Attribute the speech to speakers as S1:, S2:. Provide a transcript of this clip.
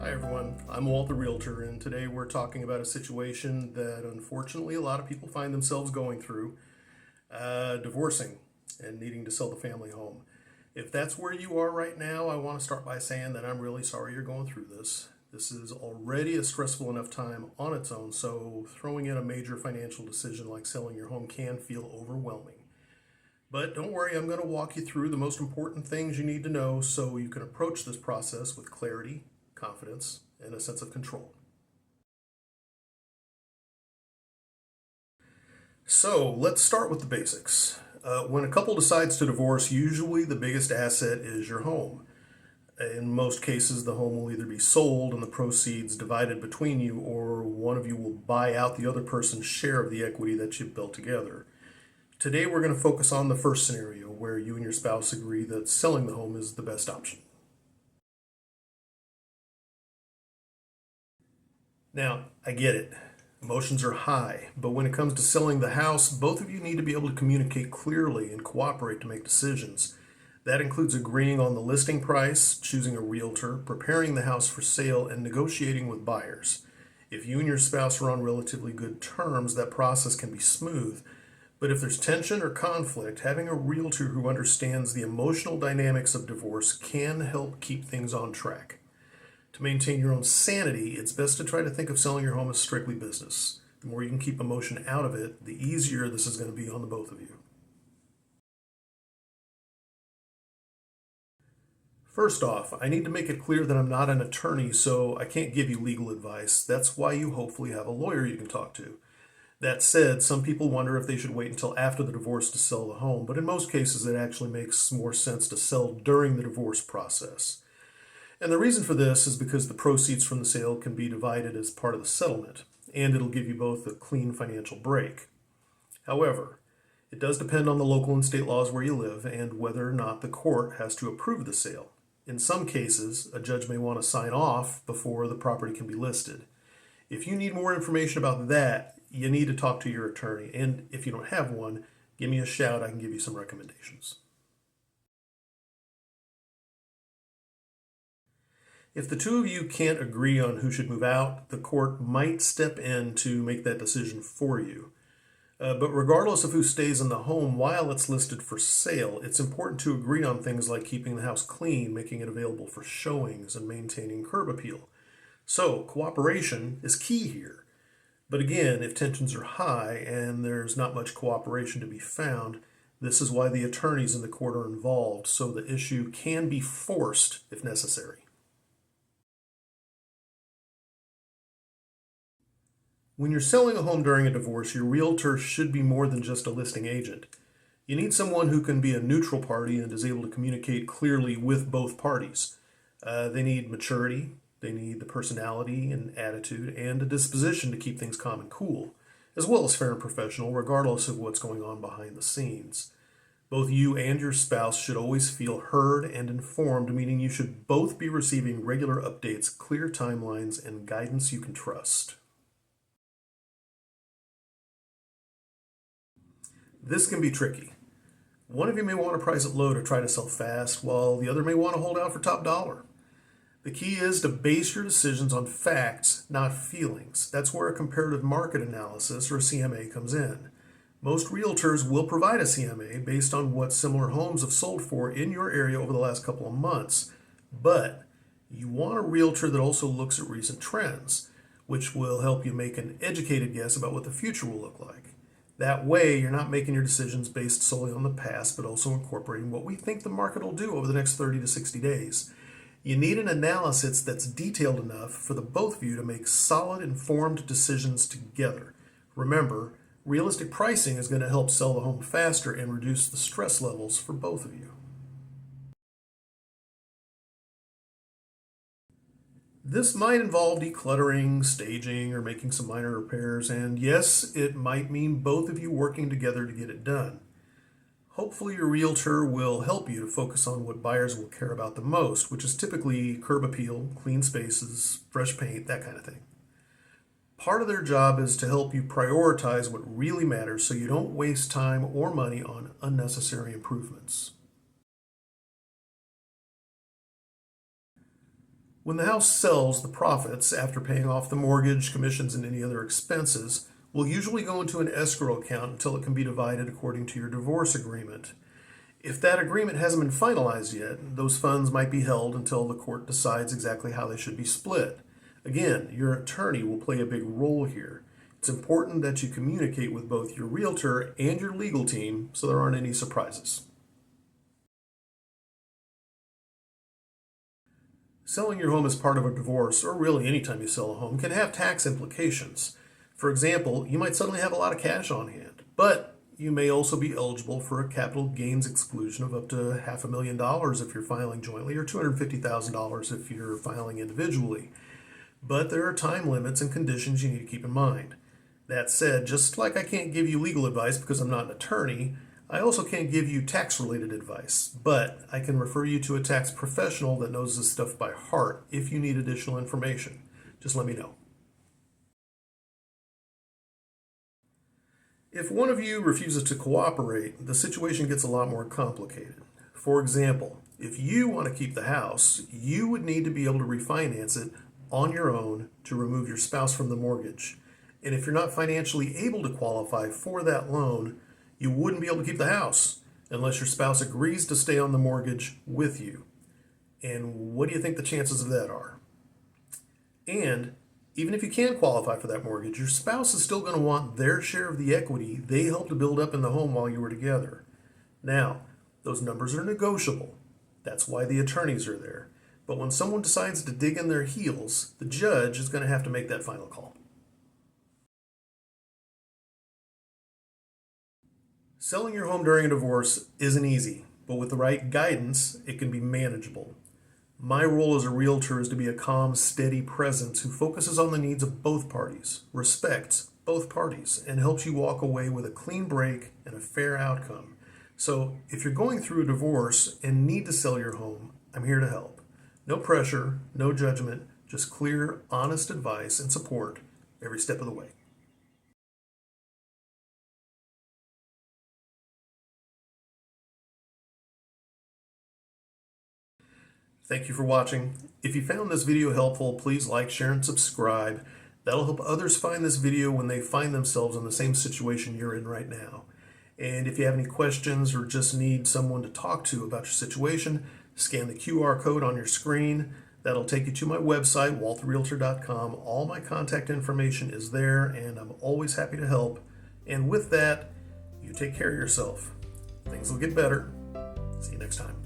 S1: Hi everyone, I'm Walt the Realtor, and today we're talking about a situation that unfortunately a lot of people find themselves going through, divorcing and needing to sell the family home. If that's where you are right now, I want to start by saying that I'm really sorry you're going through this. This is already a stressful enough time on its own, so throwing in a major financial decision like selling your home can feel overwhelming. But don't worry, I'm going to walk you through the most important things you need to know so you can approach this process with clarity, confidence, and a sense of control. So let's start with the basics. When a couple decides to divorce, usually the biggest asset is your home. In most cases, the home will either be sold and the proceeds divided between you, or one of you will buy out the other person's share of the equity that you've built together. Today, we're going to focus on the first scenario where you and your spouse agree that selling the home is the best option. Now, I get it. Emotions are high, but when it comes to selling the house, both of you need to be able to communicate clearly and cooperate to make decisions. That includes agreeing on the listing price, choosing a realtor, preparing the house for sale, and negotiating with buyers. If you and your spouse are on relatively good terms, that process can be smooth. But if there's tension or conflict, having a realtor who understands the emotional dynamics of divorce can help keep things on track. To maintain your own sanity, it's best to try to think of selling your home as strictly business. The more you can keep emotion out of it, the easier this is going to be on the both of you. First off, I need to make it clear that I'm not an attorney, so I can't give you legal advice. That's why you hopefully have a lawyer you can talk to. That said, some people wonder if they should wait until after the divorce to sell the home, but in most cases it actually makes more sense to sell during the divorce process. And the reason for this is because the proceeds from the sale can be divided as part of the settlement, and it'll give you both a clean financial break. However, it does depend on the local and state laws where you live and whether or not the court has to approve the sale. In some cases, a judge may want to sign off before the property can be listed. If you need more information about that, you need to talk to your attorney, and if you don't have one, give me a shout. I can give you some recommendations. If the two of you can't agree on who should move out, the court might step in to make that decision for you. But regardless of who stays in the home while it's listed for sale, it's important to agree on things like keeping the house clean, making it available for showings, and maintaining curb appeal. So, cooperation is key here. But again, if tensions are high and there's not much cooperation to be found, this is why the attorneys in the court are involved, so the issue can be forced if necessary. When you're selling a home during a divorce, your realtor should be more than just a listing agent. You need someone who can be a neutral party and is able to communicate clearly with both parties. They need maturity, they need the personality and attitude, and a disposition to keep things calm and cool, as well as fair and professional, regardless of what's going on behind the scenes. Both you and your spouse should always feel heard and informed, meaning you should both be receiving regular updates, clear timelines, and guidance you can trust. This can be tricky. One of you may want to price it low to try to sell fast, while the other may want to hold out for top dollar. The key is to base your decisions on facts, not feelings. That's where a comparative market analysis, or CMA, comes in. Most realtors will provide a CMA based on what similar homes have sold for in your area over the last couple of months, but you want a realtor that also looks at recent trends, which will help you make an educated guess about what the future will look like. That way, you're not making your decisions based solely on the past, but also incorporating what we think the market will do over the next 30 to 60 days. You need an analysis that's detailed enough for the both of you to make solid, informed decisions together. Remember, realistic pricing is going to help sell the home faster and reduce the stress levels for both of you. This might involve decluttering, staging, or making some minor repairs, and yes, it might mean both of you working together to get it done. Hopefully your realtor will help you to focus on what buyers will care about the most, which is typically curb appeal, clean spaces, fresh paint, that kind of thing. Part of their job is to help you prioritize what really matters so you don't waste time or money on unnecessary improvements. When the house sells, the profits, after paying off the mortgage, commissions, and any other expenses, will usually go into an escrow account until it can be divided according to your divorce agreement. If that agreement hasn't been finalized yet, those funds might be held until the court decides exactly how they should be split. Again, your attorney will play a big role here. It's important that you communicate with both your realtor and your legal team so there aren't any surprises. Selling your home as part of a divorce, or really anytime you sell a home, can have tax implications. For example, you might suddenly have a lot of cash on hand, but you may also be eligible for a capital gains exclusion of up to $500,000 if you're filing jointly, or $250,000 if you're filing individually. But there are time limits and conditions you need to keep in mind. That said, just like I can't give you legal advice because I'm not an attorney, I also can't give you tax-related advice, but I can refer you to a tax professional that knows this stuff by heart if you need additional information. Just let me know. If one of you refuses to cooperate, the situation gets a lot more complicated. For example, if you want to keep the house, you would need to be able to refinance it on your own to remove your spouse from the mortgage. And if you're not financially able to qualify for that loan, you wouldn't be able to keep the house unless your spouse agrees to stay on the mortgage with you. And what do you think the chances of that are? And even if you can qualify for that mortgage, your spouse is still going to want their share of the equity they helped to build up in the home while you were together. Now, those numbers are negotiable. That's why the attorneys are there. But when someone decides to dig in their heels, the judge is going to have to make that final call. Selling your home during a divorce isn't easy, but with the right guidance, it can be manageable. My role as a realtor is to be a calm, steady presence who focuses on the needs of both parties, respects both parties, and helps you walk away with a clean break and a fair outcome. So if you're going through a divorce and need to sell your home, I'm here to help. No pressure, no judgment, just clear, honest advice and support every step of the way. Thank you for watching. If you found this video helpful, please like, share, and subscribe. That'll help others find this video when they find themselves in the same situation you're in right now. And if you have any questions or just need someone to talk to about your situation, scan the QR code on your screen. That'll take you to my website, walttherealtor.com. All my contact information is there, and I'm always happy to help. And with that, you take care of yourself. Things will get better. See you next time.